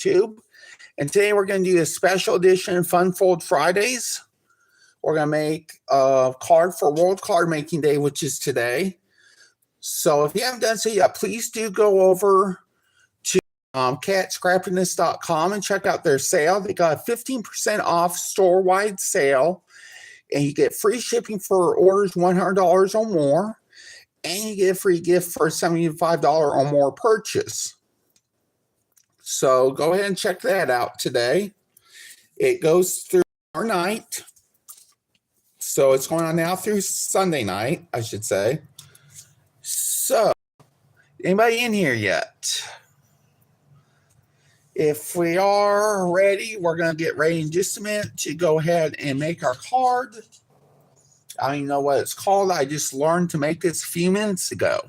YouTube. And today we're going to do a special edition Fun Fold Fridays. We're going to make a card for World Card Making Day, which is today. So if you haven't done so yet, please do go over to katscrappiness.com and check out their sale. They got a 15% off store-wide sale, and you get free shipping for orders $100 or more, and you get a free gift for a $75 or more purchase. So go ahead and check that out today. It goes through our night. So it's going on now through Sunday night, I should say. So, anybody in here yet? If we are ready, we're going to get ready in just a minute to go ahead and make our card. I don't even know what it's called. I just learned to make this a few minutes ago.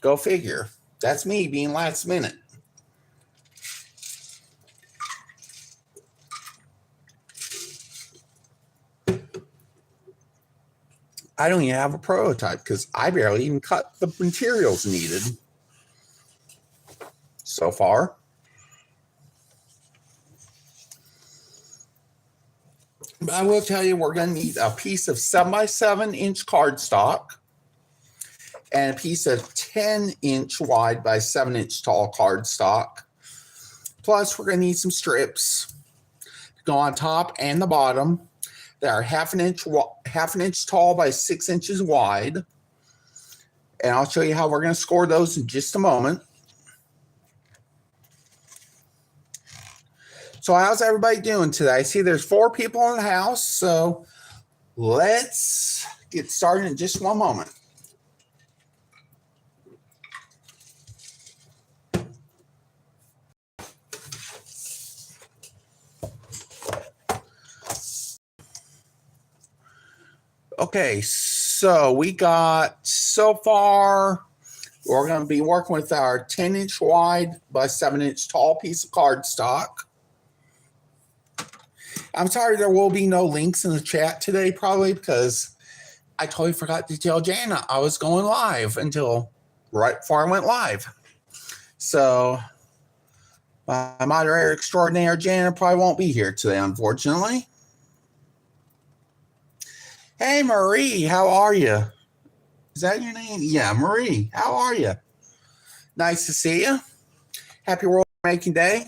Go figure. That's me being last minute. I don't even have a prototype because I barely even cut the materials needed so far. But I will tell you, we're going to need a piece of 7x7-inch cardstock and a piece of 10-inch wide by 7-inch tall cardstock. Plus, we're going to need some strips to go on top and the bottom. They are half an inch tall by 6 inches wide. And I'll show you how we're going to score those in just a moment. So how's everybody doing today? I see there's 4 people in the house, so let's get started in just one moment. Okay, so we got, so far, we're going to be working with our 10-inch wide by 7-inch tall piece of cardstock. I'm sorry there will be no links in the chat today, probably because I totally forgot to tell Jana I was going live until right before I went live. So my moderator extraordinaire, Jana, probably won't be here today, unfortunately. Hey, Marie, how are you? Is that your name? Yeah, Marie, how are you? Nice to see you. Happy World Making Day.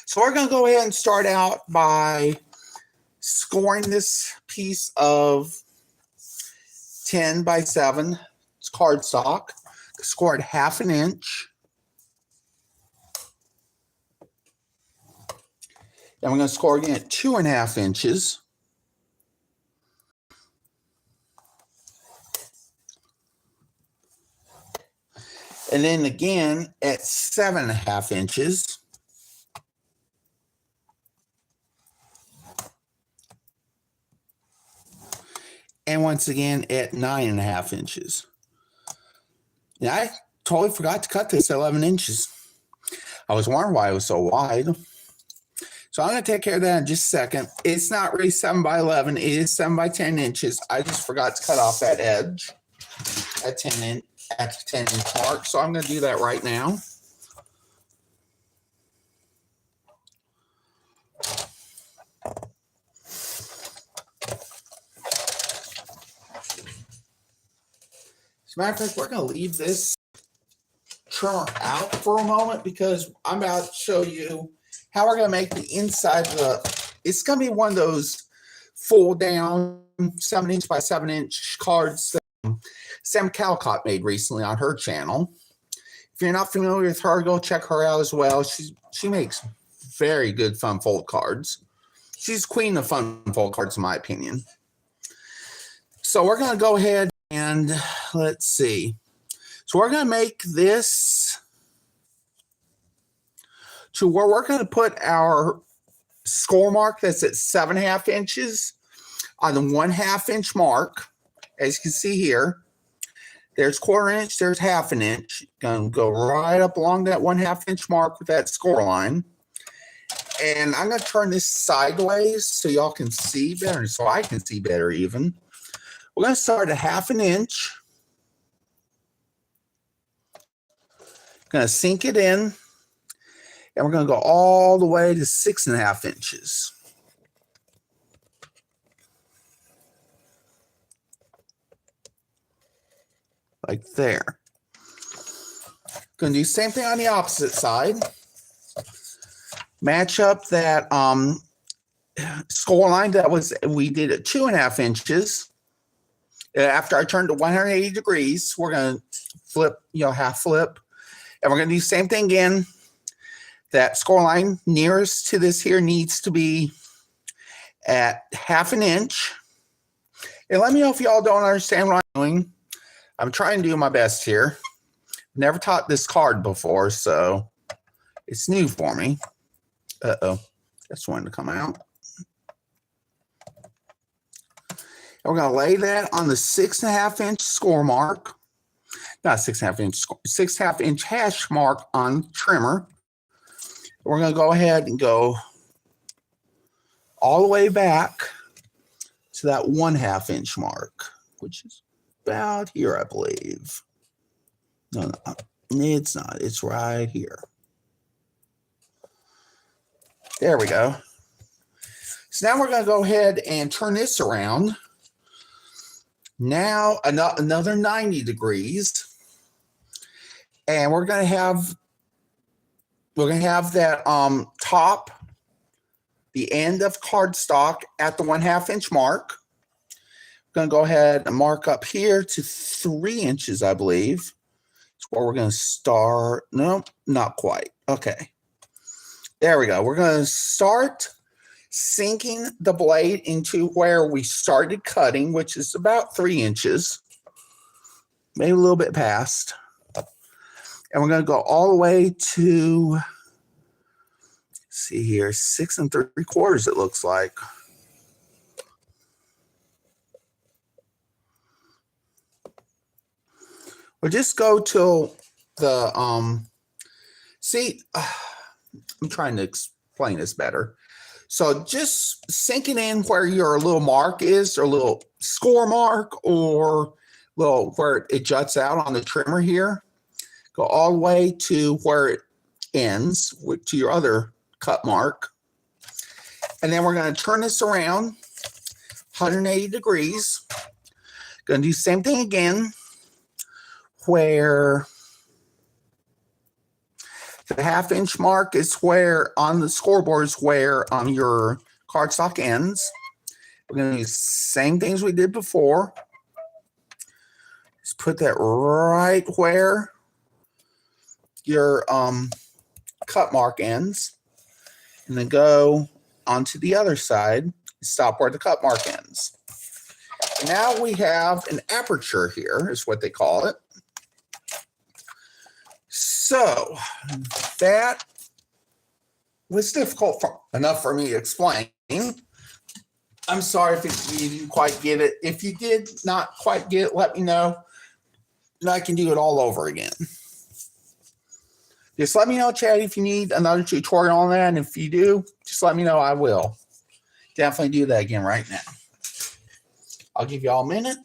So we're going to go ahead and start out by scoring this piece of 10 by 7 cardstock. Score it half an inch. Then we're going to score again at 2.5 inches. And then again at 7.5 inches. And once again at 9.5 inches. Yeah, I totally forgot to cut this at 11 inches. I was wondering why it was so wide. So I'm going to take care of that in just a second. It's not really 7 by 11. It is 7 by 10 inches. I just forgot to cut off that edge at 10 inch mark. So I'm going to do that right now. As a matter of fact, we're going to leave this trimmer out for a moment because I'm about to show you how we're going to make the inside look. It's going to be one of those fold down 7-inch by 7-inch cards that Sam Calcott made recently on her channel. If you're not familiar with her, go check her out as well. She makes very good fun fold cards. She's queen of fun fold cards in my opinion. So we're going to go ahead and let's see. So we're going to make this to where we're going to put our score mark that's at 7.5 inches on the 1/2 inch mark. As you can see here, there's 1/4 inch, there's 1/2 inch. Going to go right up along that 1/2 inch mark with that score line. And I'm going to turn this sideways so y'all can see better, so I can see better even. We're going to start at 1/2 inch. going to sink it in, and we're going to go all the way to 6.5 inches. Like there. Going to do the same thing on the opposite side. Match up that score line that we did at 2.5 inches. After I turned to 180 degrees, we're going to flip, half flip. And we're going to do the same thing again. That score line nearest to this here needs to be at 1/2 inch. And let me know if y'all don't understand what I'm doing. I'm trying to do my best here. Never taught this card before, so it's new for me. Uh-oh, that's one to come out. And we're going to lay that on the 6.5 inch score mark. Not 6.5 inch, 6.5 inch hash mark on the trimmer. We're going to go ahead and go all the way back to that 1/2 inch mark, which is about here, I believe. No, it's not. It's right here. There we go. So now we're going to go ahead and turn this around. Now another 90 degrees. And we're going to have that top, the end of cardstock at the 1/2 inch mark. I'm going to go ahead and mark up here to 3 inches, I believe. That's where we're going to start. Nope, not quite. Okay. There we go. We're going to start sinking the blade into where we started cutting, which is about 3 inches, maybe a little bit past. And we're going to go all the way to, let's see here, 6 3/4, it looks like. Or just go till the, I'm trying to explain this better. So just sink it in where your little mark is, or a little score mark, or little where it juts out on the trimmer here. Go all the way to where it ends, to your other cut mark. And then we're going to turn this around 180 degrees. Going to do the same thing again, where the 1/2 inch mark is where on the scoreboard is where your cardstock ends. We're going to do the same things we did before. Just put that right where your cut mark ends, and then go onto the other side, stop where the cut mark ends. And now we have an aperture here, is what they call it. So that was difficult enough for me to explain. I'm sorry if you didn't quite get it. If you did not quite get it, let me know, and I can do it all over again. Just let me know, Chad, if you need another tutorial on that. And if you do, just let me know. I will definitely do that again right now. I'll give you all a minute.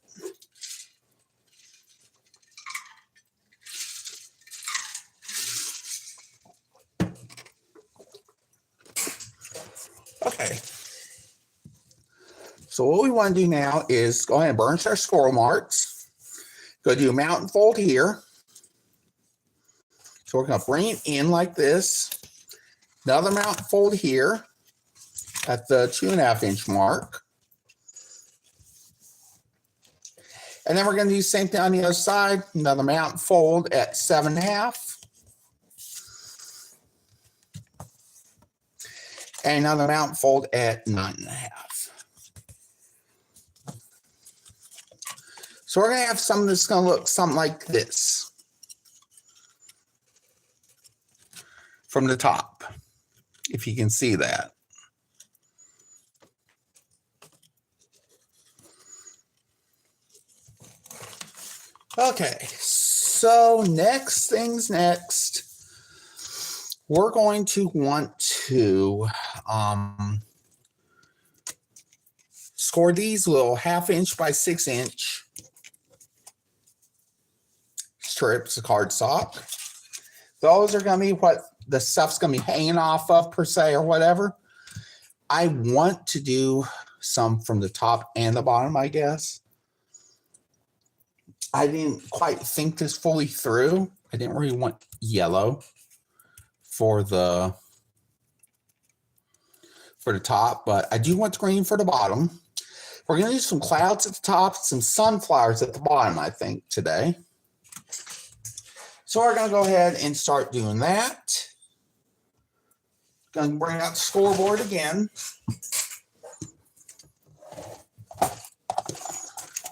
Okay. So what we want to do now is go ahead and burnish our score marks. Go do a mountain fold here. So we're going to bring it in like this. Another mountain fold here at the 2.5 inch mark. And then we're going to do the same thing on the other side. Another mountain fold at 7.5. And another mountain fold at 9.5. So we're going to have something that's going to look something like this from the top, if you can see that. Okay, so next things next, we're going to want to score these little 1/2 inch by 6 inch strips of cardstock. those are going to be what the stuff's going to be hanging off of per se or whatever. I want to do some from the top and the bottom, I guess. I didn't quite think this fully through. I didn't really want yellow for the top, but I do want green for the bottom. We're going to do some clouds at the top, some sunflowers at the bottom, I think, today. So we're going to go ahead and start doing that. Going to bring out the scoreboard again.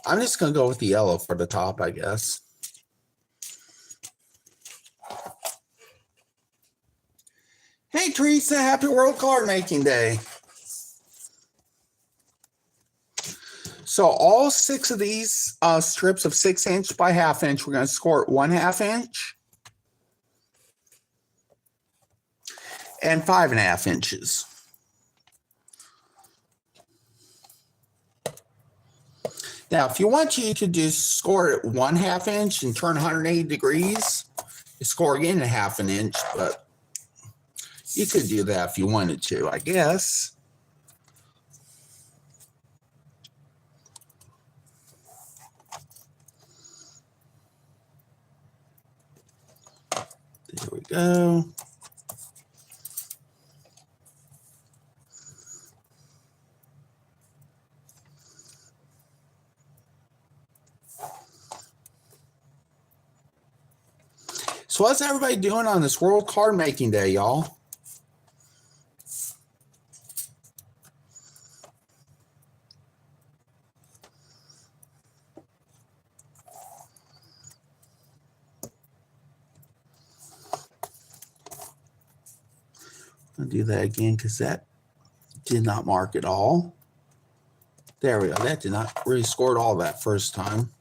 I'm just going to go with the yellow for the top, I guess. Hey, Teresa, happy World Card Making Day. So all 6 of these strips of 6 inch by 1/2 inch, we're going to score at 1/2 inch and 5.5 inches. Now, if you want to, you could just score it at 1/2 inch and turn 180 degrees. You score again at 1/2 inch, but you could do that if you wanted to, I guess. There we go. So what's everybody doing on this World Card Making Day, y'all? I'll do that again because that did not mark at all. There we go. That did not really score at all that first time.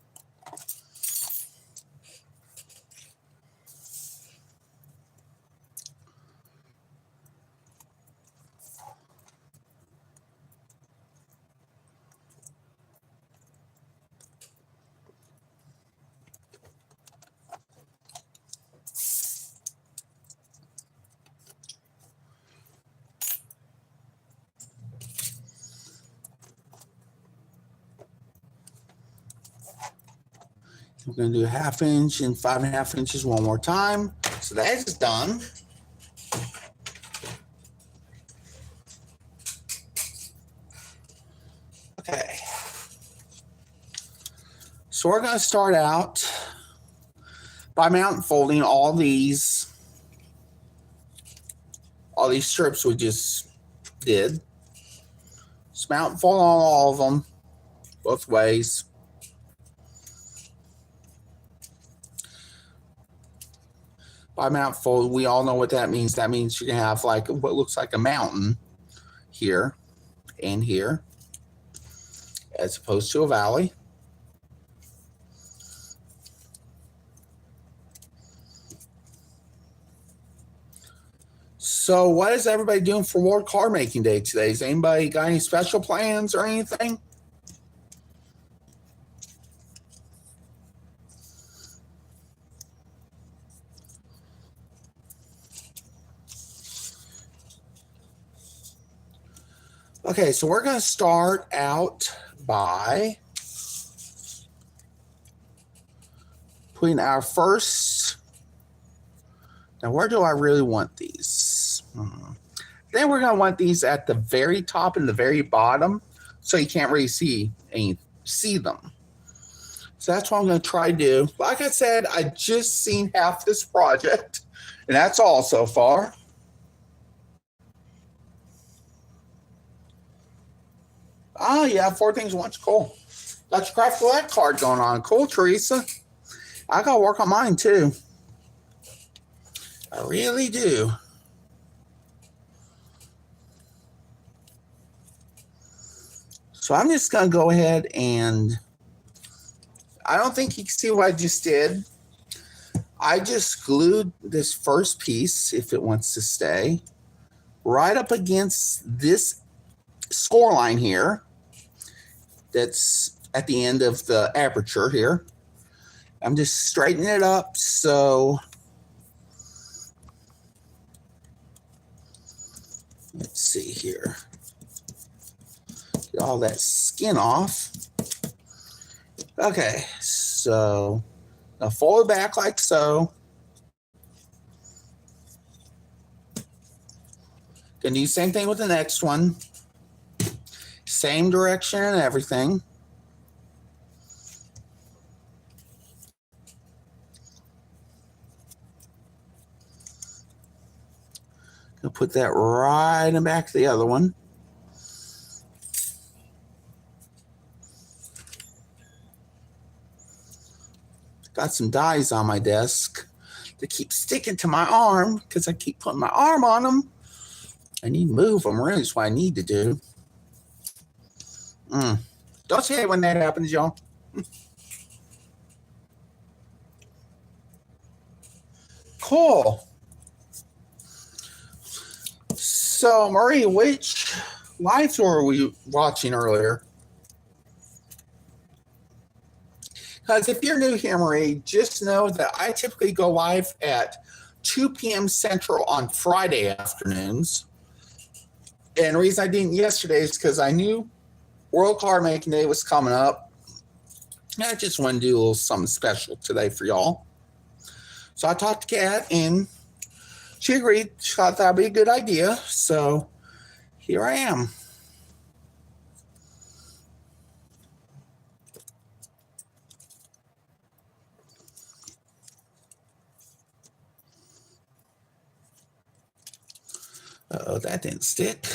We're going to do 1/2 inch and 5.5 inches one more time. So that is done. Okay. So we're going to start out by mountain folding all these strips we just did. Just mountain fold on all of them, both ways. By mountain fold, we all know what that means. That means you're going to have like what looks like a mountain here and here, as opposed to a valley. So what is everybody doing for World Card Making Day today? Has anybody got any special plans or anything? Okay, so we're going to start out by putting our first. Now, where do I really want these? Then we're going to want these at the very top and the very bottom, so you can't really see them. So that's what I'm going to try to do. Like I said, I just seen half this project, and that's all so far. Oh, yeah, 4 things at once. Cool. Got your craft collect card going on. Cool, Teresa. I got to work on mine, too. I really do. So I'm just going to go ahead and I don't think you can see what I just did. I just glued this first piece, if it wants to stay, right up against this score line here that's at the end of the aperture here. I'm just straightening it up so Let's see here. Get all that skin off. Okay, so now fold it back like so. Gonna do the same thing with the next one. Same direction and everything. Gonna put that right in the back of the other one. Got some dies on my desk that keep sticking to my arm because I keep putting my arm on them. I need to move them, really, is what I need to do. Don't you hate when that happens, y'all? Cool. So, Marie, which live tour were we watching earlier? Because if you're new here, Marie, just know that I typically go live at 2 p.m. Central on Friday afternoons. And the reason I didn't yesterday is because I knew World Card Making Day was coming up. And I just want to do a little something special today for y'all. So I talked to Kat, and she agreed. She thought that would be a good idea. So here I am. Uh-oh, that didn't stick.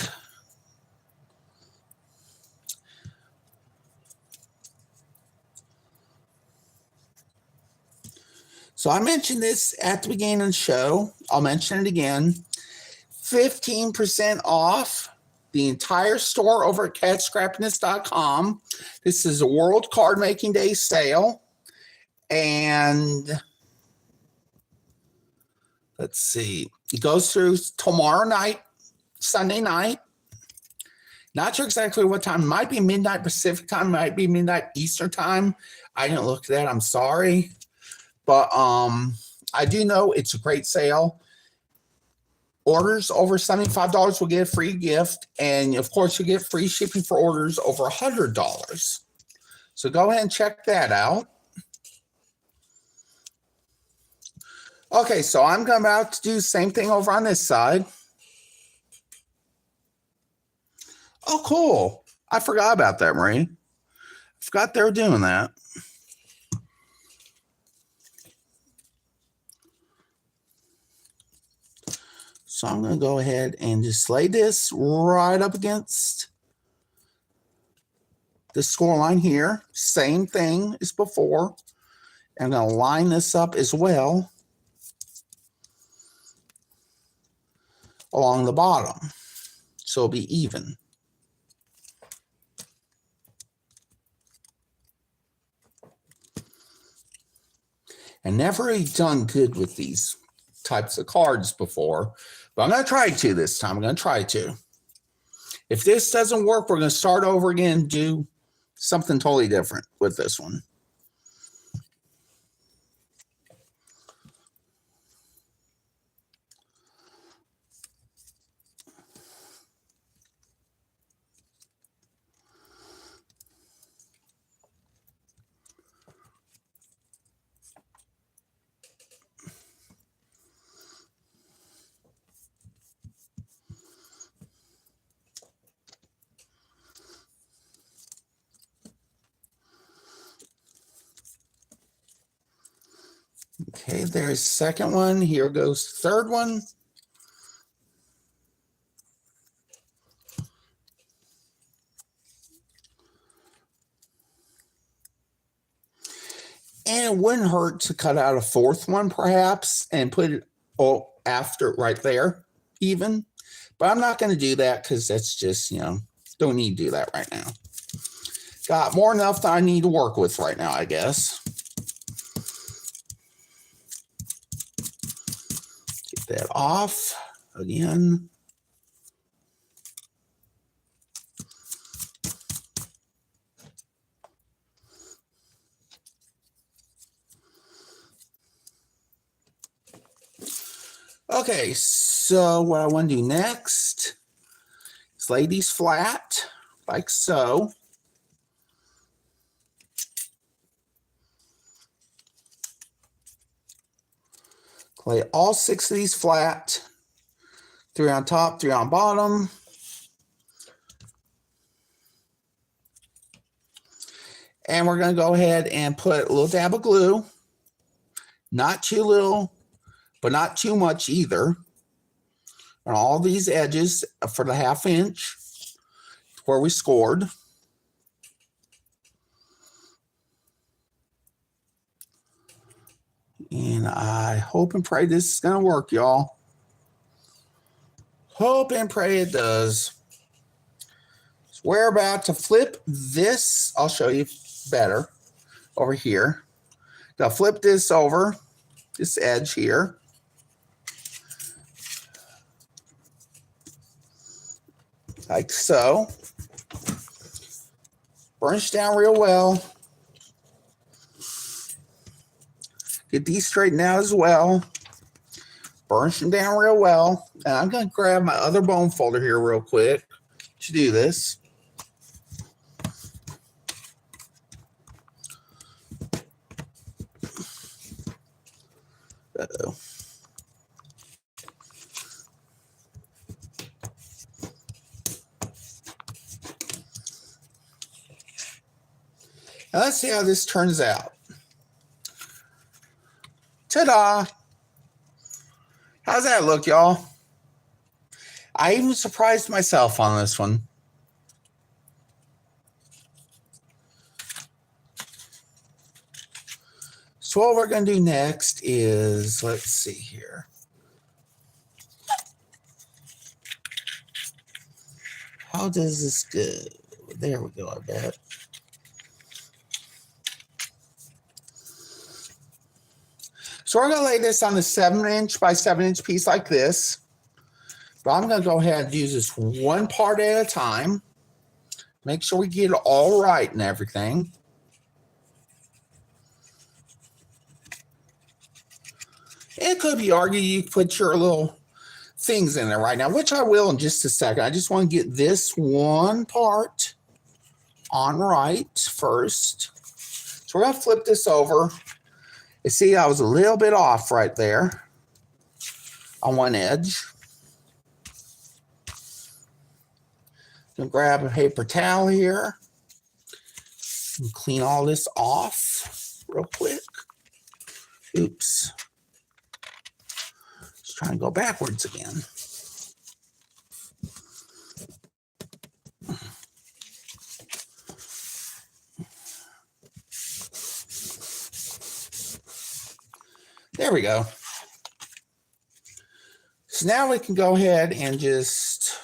So I mentioned this at the beginning of the show. I'll mention it again. 15% off the entire store over at katscrappiness.com. This is a World Card Making Day sale. And let's see. It goes through tomorrow night, Sunday night. Not sure exactly what time. It might be midnight Pacific time. Might be midnight Eastern time. I didn't look at that. I'm sorry. But I do know it's a great sale. Orders over $75 will get a free gift. And, of course, you'll get free shipping for orders over $100. So go ahead and check that out. Okay, so I'm about to do the same thing over on this side. Oh, cool. I forgot about that, Marie. I forgot they were doing that. So I'm going to go ahead and just lay this right up against the score line here. Same thing as before. I'm going to line this up as well along the bottom, so it'll be even. I never really done good with these types of cards before, but I'm going to try to this time. I'm going to try to. If this doesn't work, we're going to start over again and do something totally different with this one. Okay, there's second one. Here goes third one. And it wouldn't hurt to cut out a fourth one, perhaps, and put it after right there, even. But I'm not going to do that because that's just, don't need to do that right now. Got more than enough that I need to work with right now, I guess. Get that off again. Okay, so what I want to do next Just lay these flat, like so. Lay all 6 of these flat. 3 on top, 3 on bottom. And we're going to go ahead and put a little dab of glue. Not too little, but not too much either. On all these edges for the 1/2 inch where we scored. And I hope and pray this is going to work, y'all. Hope and pray it does. So we're about to flip this. I'll show you better over here. Now flip this over, this edge here. Like so. Burnish down real well. Get these straightened out as well. Burnish them down real well. And I'm going to grab my other bone folder here real quick to do this. Uh-oh. Now let's see how this turns out. Ta-da! How's that look, y'all? I even surprised myself on this one. So what we're going to do next is, let's see here. How does this go? There we go, I bet. So we're going to lay this on a 7-inch by 7-inch piece like this. But I'm going to go ahead and use this one part at a time. Make sure we get it all right and everything. It could be argued you put your little things in there right now, which I will in just a second. I just want to get this one part on right first. So we're going to flip this over. You see, I was a little bit off right there on one edge. I'm going to grab a paper towel here and clean all this off real quick. Oops. Let's try and go backwards again. There we go. So now we can go ahead and just,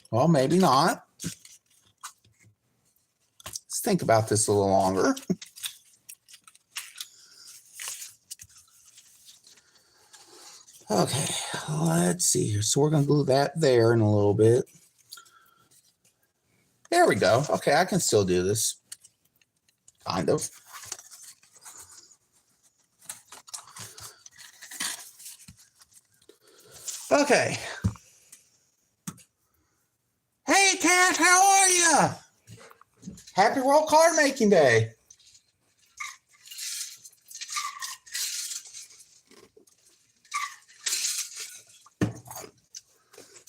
well, maybe not. Let's think about this a little longer. Okay, let's see here. So we're going to glue that there in a little bit. There we go. Okay, I can still do this. Kind of. Okay. Hey, Kat, how are you? Happy World Card Making Day.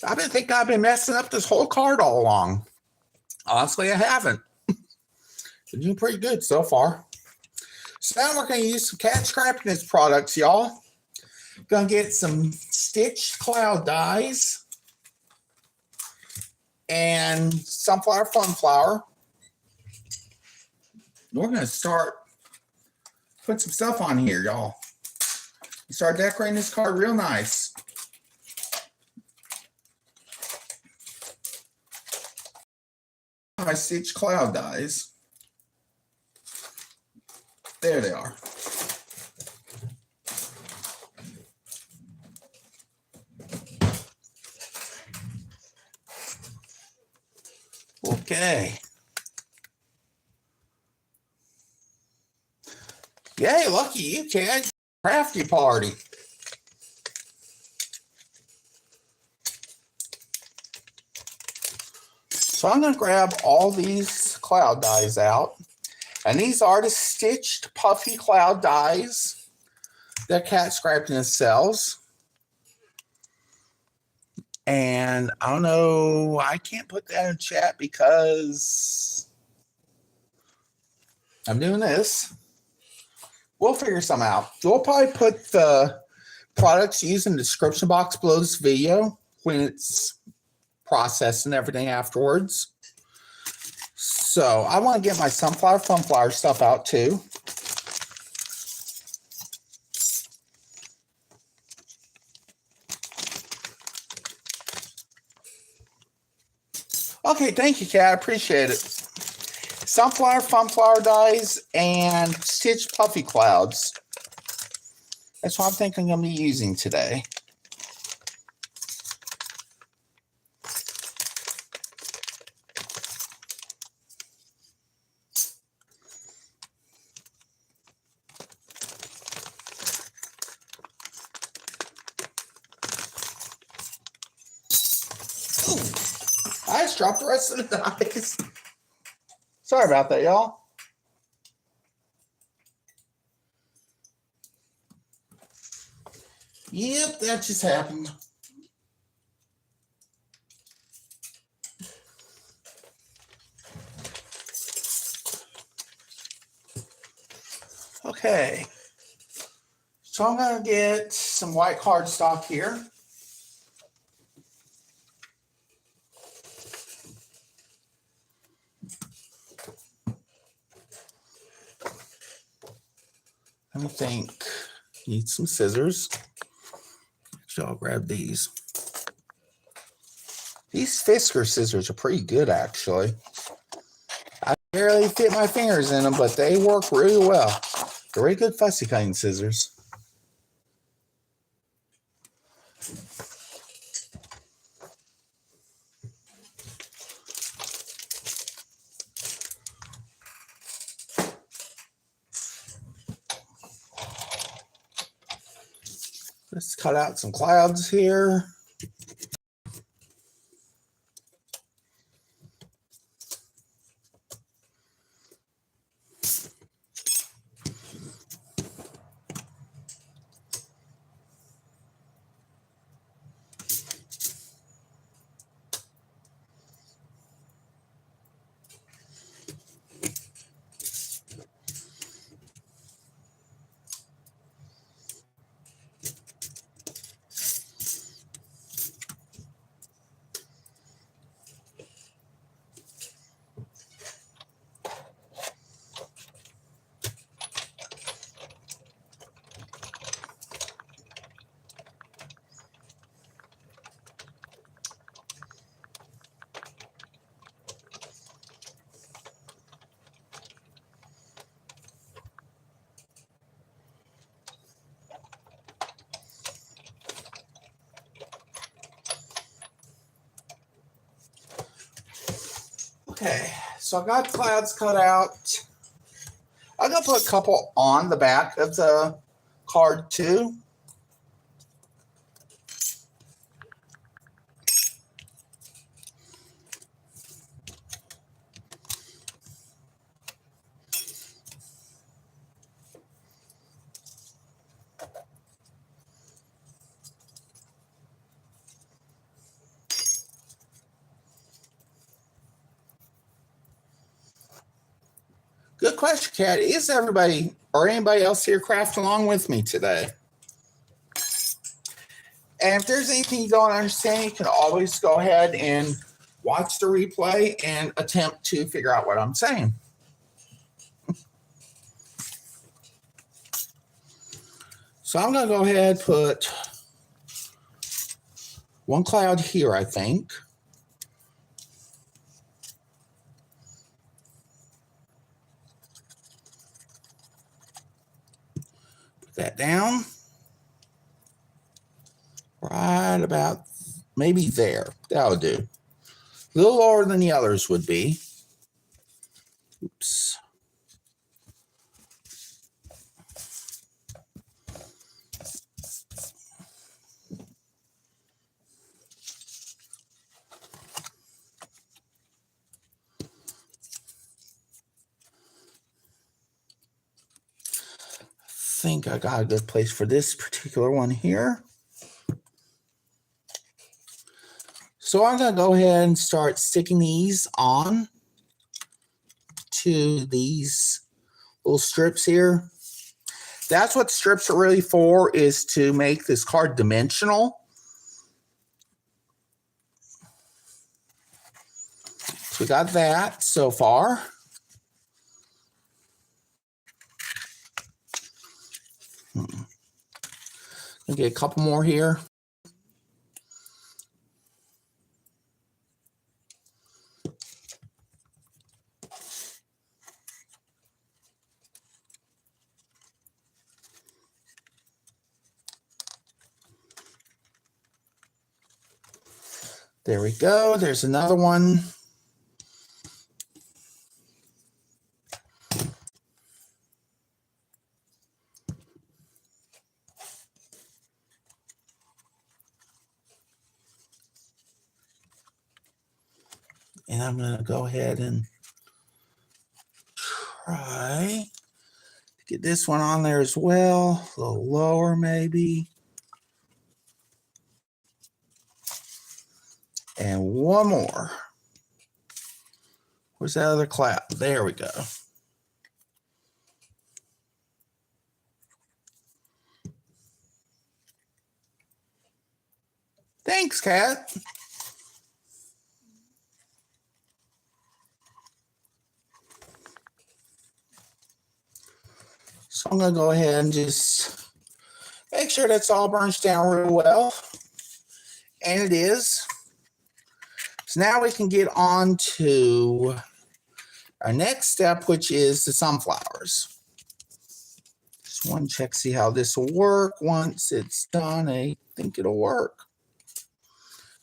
I've been thinking I've been messing up this whole card all along. Honestly, I haven't. Been doing pretty good so far. So now we're going to use some Scrappiness products, y'all. Gonna get some stitched cloud dies and sunflower fun flour. We're gonna start putting some stuff on here, y'all. Start decorating this card real nice. My stitched cloud dies. There they are. Okay. Yay, lucky you, Kat. Crafty party. So I'm going to grab all these cloud dies out. And these are the stitched puffy cloud dies that Katscrappiness sells. And I don't know, I can't put that in chat because I'm doing this. We'll figure some out. We'll probably put the products used in the description box below this video when it's processed and everything afterwards. So I want to get my sunflower stuff out too. Okay, thank you, Kat. I appreciate it. Sunflower dies, and stitched puffy clouds. That's what I'm thinking I'm going to be using today. I just dropped the rest of the dies. Sorry about that, y'all. Yep, that just happened. Okay. So I'm going to get some white cardstock here. Let me think. Need some scissors. Actually, I'll grab these. These Fisker scissors are pretty good, actually. I barely fit my fingers in them, but they work really well. They're really good fussy cutting scissors. Let's cut out some clouds here. Okay, so I got clouds cut out. I'm going to put a couple on the back of the card too. Good question, Kat. Is everybody or anybody else here craft along with me today? And if there's anything you don't understand, you can always go ahead and watch the replay and attempt to figure out what I'm saying. So I'm going to go ahead and put one cloud here, I think. Put that down. Right about maybe there. That'll do. A little lower than the others would be. Oops. think I got a good place for this particular one here. So I'm going to go ahead and start sticking these on to these little strips here. That's what strips are really for, is to make this card dimensional. So we got that so far. I'll get a couple more here. There we go. There's another one. And I'm going to go ahead and try to get this one on there as well. A little lower maybe. And one more. Where's that other clap? There we go. Thanks, Kat. So I'm going to go ahead and just make sure that's all burns down real well. And it is. So now we can get on to our next step, which is the sunflowers. Just want to check, see how this will work. Once it's done, I think it'll work.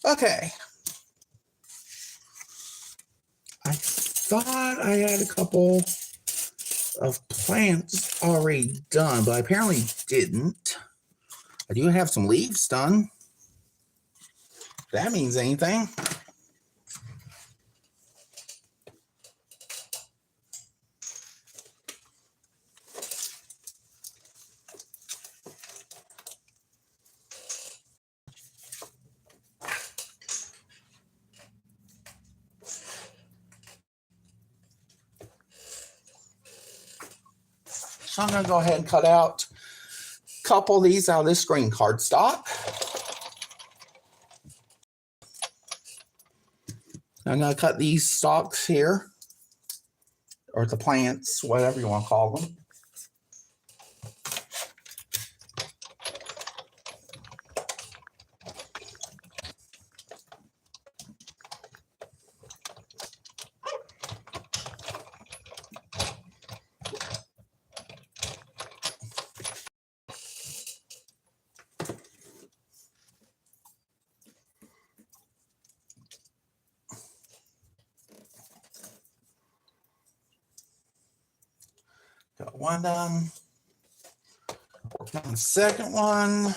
Okay. I thought I had a couple of plants already done, but I apparently didn't. I do have some leaves done. If that means anything. So I'm going to go ahead and cut out a couple of these out of this green cardstock. I'm going to cut these stalks here, or the plants, whatever you want to call them. Got one done. Working on the second one.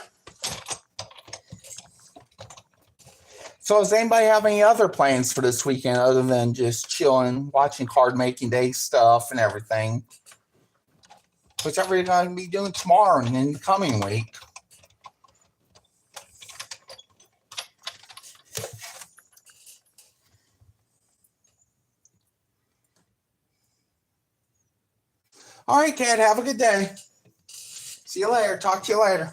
So does anybody have any other plans for this weekend other than just chilling, watching card making day stuff and everything? Which I'm really going to be doing tomorrow and in the coming week. All right, Kat, have a good day. See you later. Talk to you later.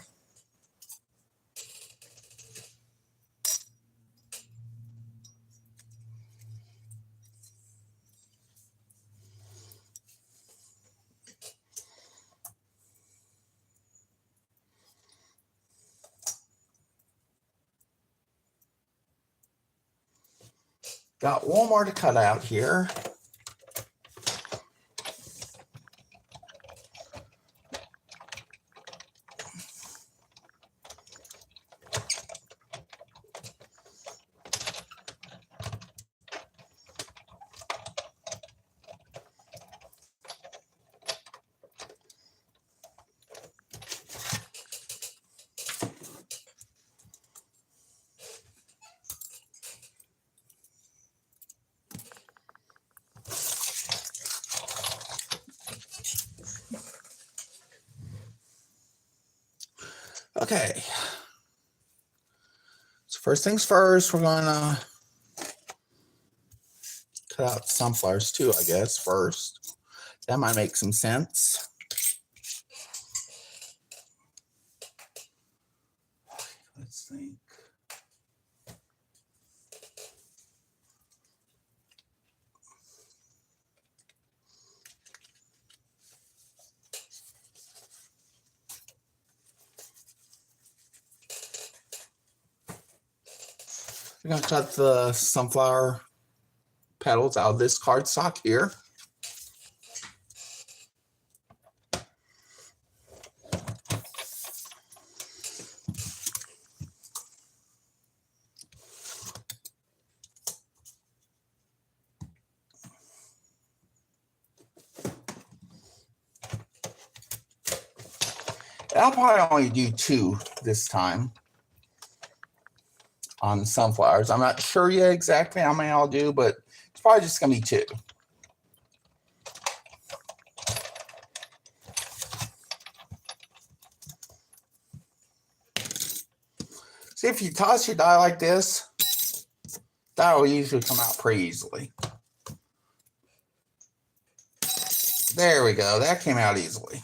Got one more to cut out here. Okay. So first things first, we're gonna cut out sunflowers too, I guess, first. That might make some sense. Let's think. We're gonna cut the sunflower petals out of this cardstock here. I'll probably only do 2 this time on the sunflowers. I'm not sure yet exactly how many I'll do, but it's probably just going to be 2. See, if you toss your die like this, that will usually come out pretty easily. There we go. That came out easily.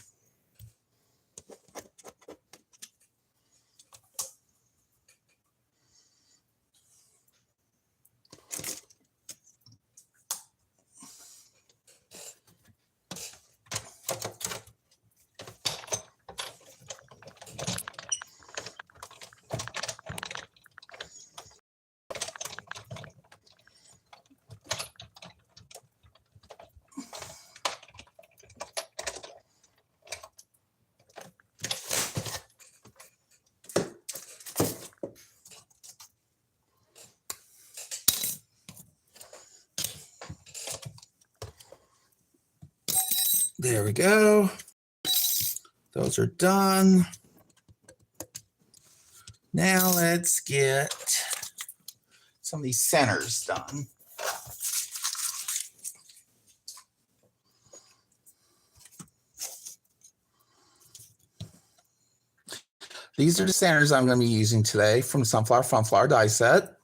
There we go. Those are done. Now let's get some of these centers done. These are the centers I'm going to be using today from the Sunflower Funflower die set.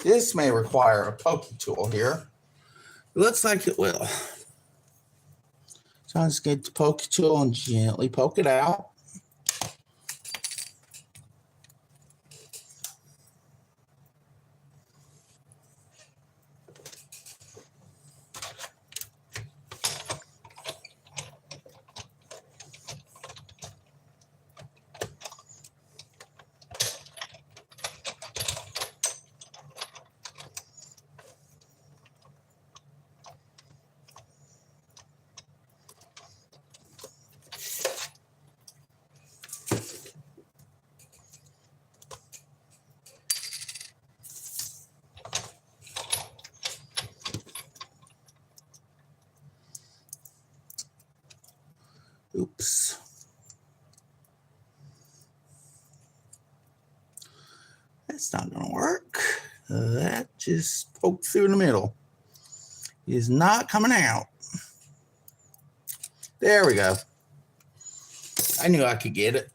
This may require a pokey tool here. It looks like it will. So I'll just get the pokey tool and gently poke it out. Oops. That's not going to work. That just poked through in the middle. It is not coming out. There we go. I knew I could get it.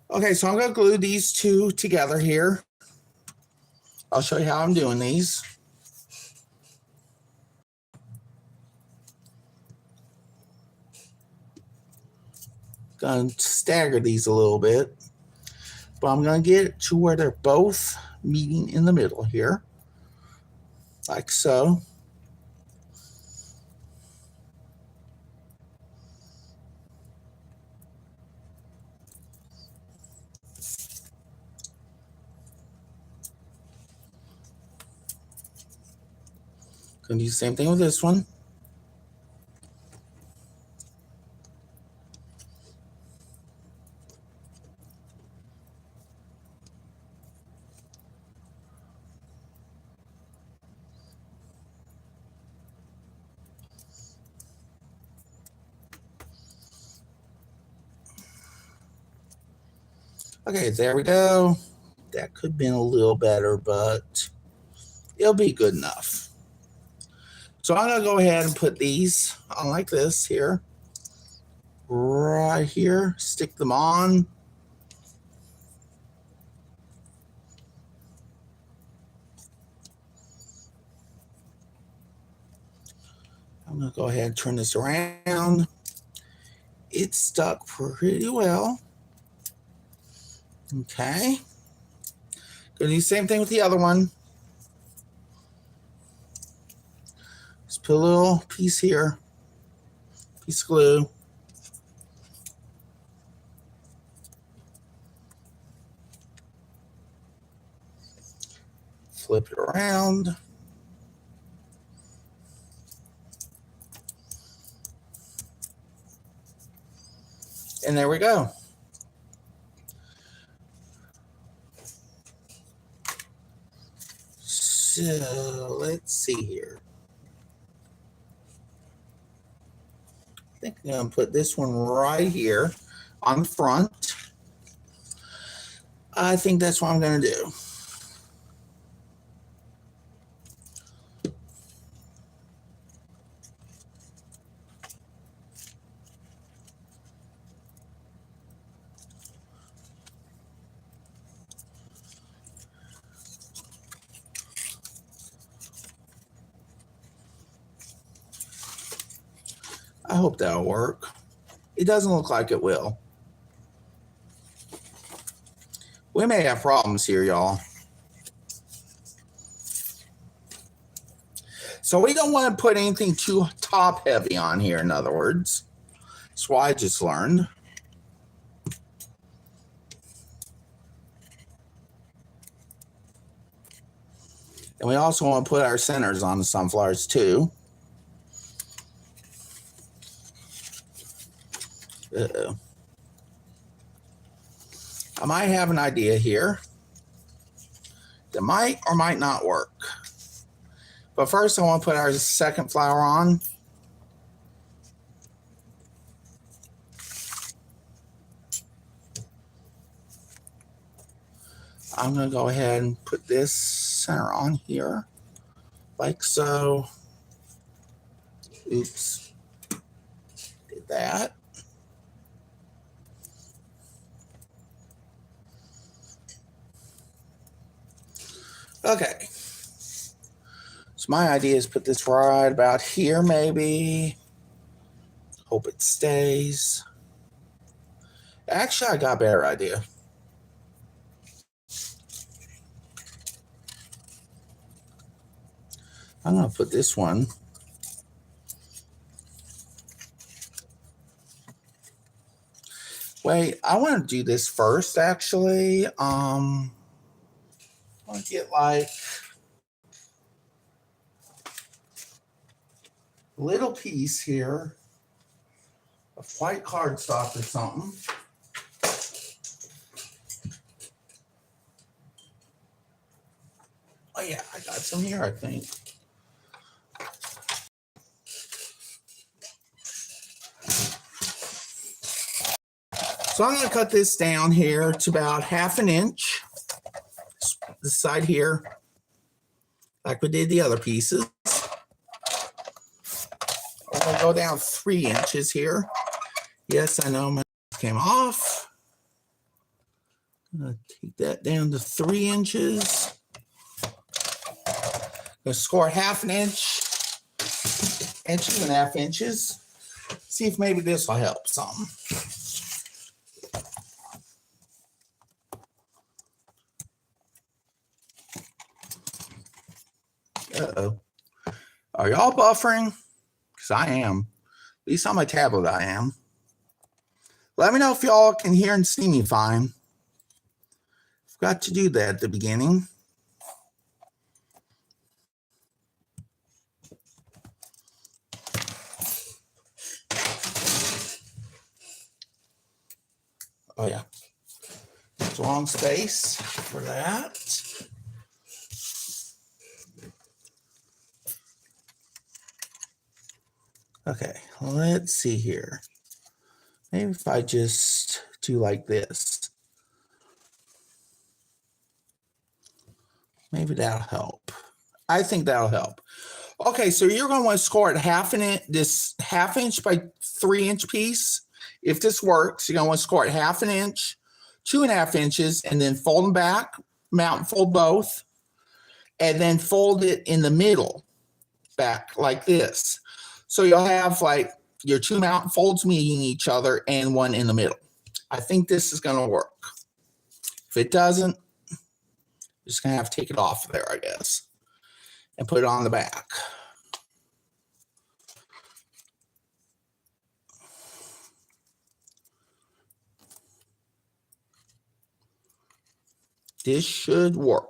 Okay, so I'm going to glue these 2 together here. I'll show you how I'm doing these. Going to stagger these a little bit, but I'm going to get it to where they're both meeting in the middle here, like so. Going to do the same thing with this one. Okay, there we go. That could have been a little better, but it'll be good enough. So I'm going to go ahead and put these on like this here. Right here. Stick them on. I'm going to go ahead and turn this around. It's stuck pretty well. Okay. Gonna do the same thing with the other one. Just put a little piece here. Piece of glue. Flip it around. And there we go. So let's see here. I think I'm going to put this one right here on the front. I think that's what I'm going to do. I hope that'll work. It doesn't look like it will. We may have problems here, y'all. So we don't want to put anything too top heavy on here, in other words. That's what I just learned. And we also want to put our centers on the sunflowers too. Uh-oh. I might have an idea here that might or might not work. But first I want to put our second flower on. I'm going to go ahead and put this center on here, like so. Oops. Did that. Okay. So my idea is put this right about here, maybe. Hope it stays. Actually, I got a better idea. I'm going to put this one. Wait, I want to do this first, actually. I want to get like a little piece here of white cardstock or something. Oh yeah, I got some here, I think. So I'm going to cut this down here to about 1/2 inch. This side here, like we did the other pieces. I'm going to go down 3 inches here. Yes, I know my came off. I'm going to take that down to 3 inches. I'm going to score 1/2 inch, 1.5 inches. See if maybe this will help some. Uh-oh. Are y'all buffering? Because I am. At least on my tablet I am. Let me know if y'all can hear and see me fine. Forgot to do that at the beginning. Oh yeah. It's a long space for that. Okay, let's see here. Maybe if I just do like this. Maybe that'll help. I think that'll help. Okay, so you're going to want to score it this half inch by 3 inch piece. If this works, you're going to want to score it half an inch, 2.5 inches, and then fold them back, mount and fold both, and then fold it in the middle back like this. So you'll have like your 2 mount folds meeting each other and one in the middle. I think this is going to work. If it doesn't, you're just going to have to take it off there, I guess, and put it on the back. This should work.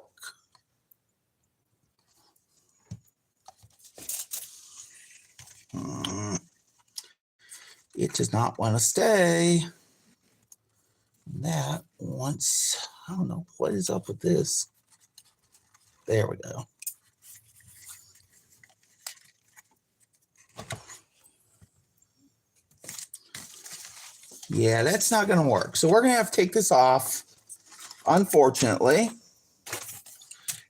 It does not want to stay. That once, I don't know what is up with this. There we go. Yeah, that's not going to work. So we're going to have to take this off, unfortunately,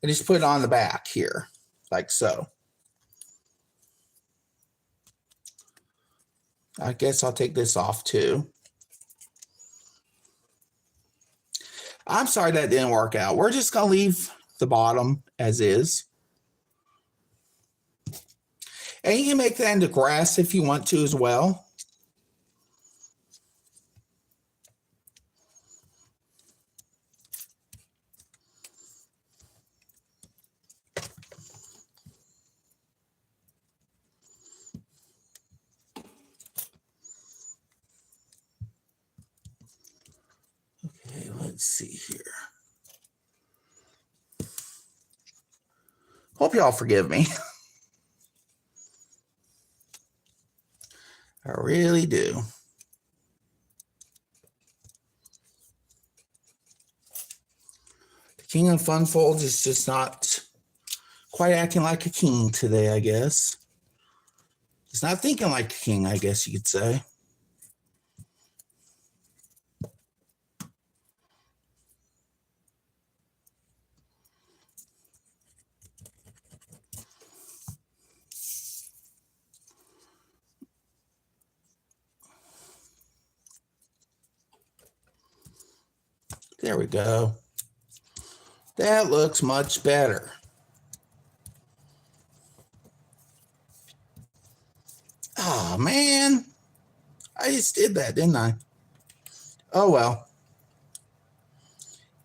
and just put it on the back here, like so. I guess I'll take this off too. I'm sorry that didn't work out. We're just going to leave the bottom as is. And you can make that into grass if you want to as well. Okay, let's see here. Hope y'all forgive me. I really do. The King of Fun Folds is just not quite acting like a king today, I guess. He's not thinking like a king, I guess you could say. There we go. That looks much better. Oh, man. I just did that, didn't I? Oh, well.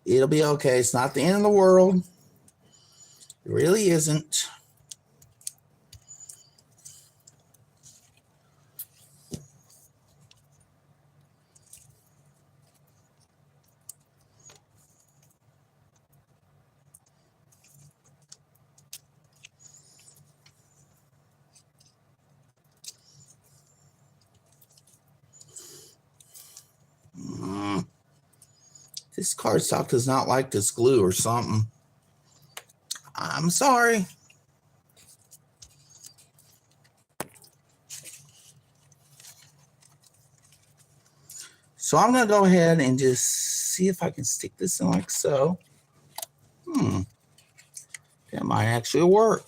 It'll be okay. It's not the end of the world. It really isn't. This cardstock does not like this glue or something. I'm sorry. So I'm going to go ahead and just see if I can stick this in like so. That might actually work.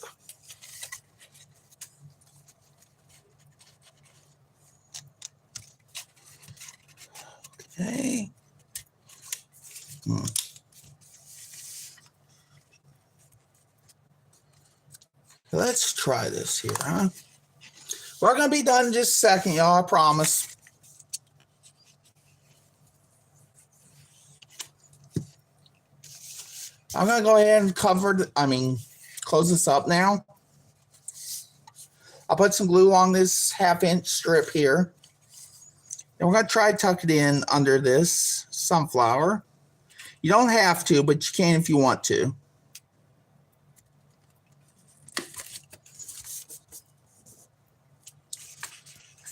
Okay. Let's try this here, huh? We're going to be done in just a second, y'all, I promise. I'm going to go ahead and close this up now. I'll put some glue on this 1/2 inch strip here. And we're going to try to tuck it in under this sunflower. You don't have to, but you can if you want to.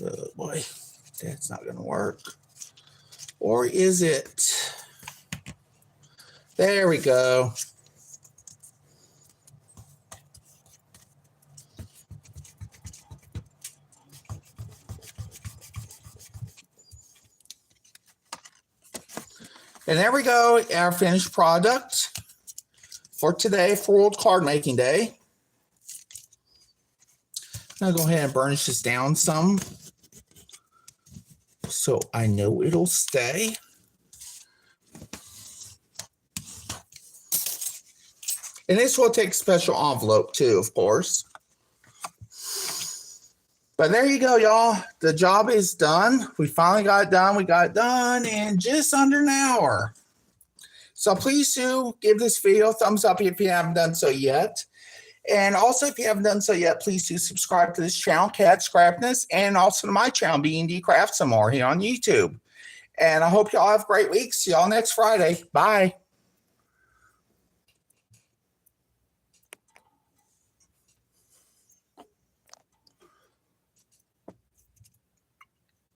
Oh boy, that's not going to work. Or is it? There we go. And there we go, our finished product for today, for World Card Making Day. I'm going to go ahead and burnish this down some so I know it'll stay. And this will take a special envelope too, of course. But there you go, y'all. The job is done. We finally got it done. We got it done in just under an hour. So please do give this video a thumbs up if you haven't done so yet. And also, if you haven't done so yet, please do subscribe to this channel, Katscrappiness, and also to my channel, diycrafts some more here on YouTube. And I hope y'all have a great week. See y'all next Friday. Bye.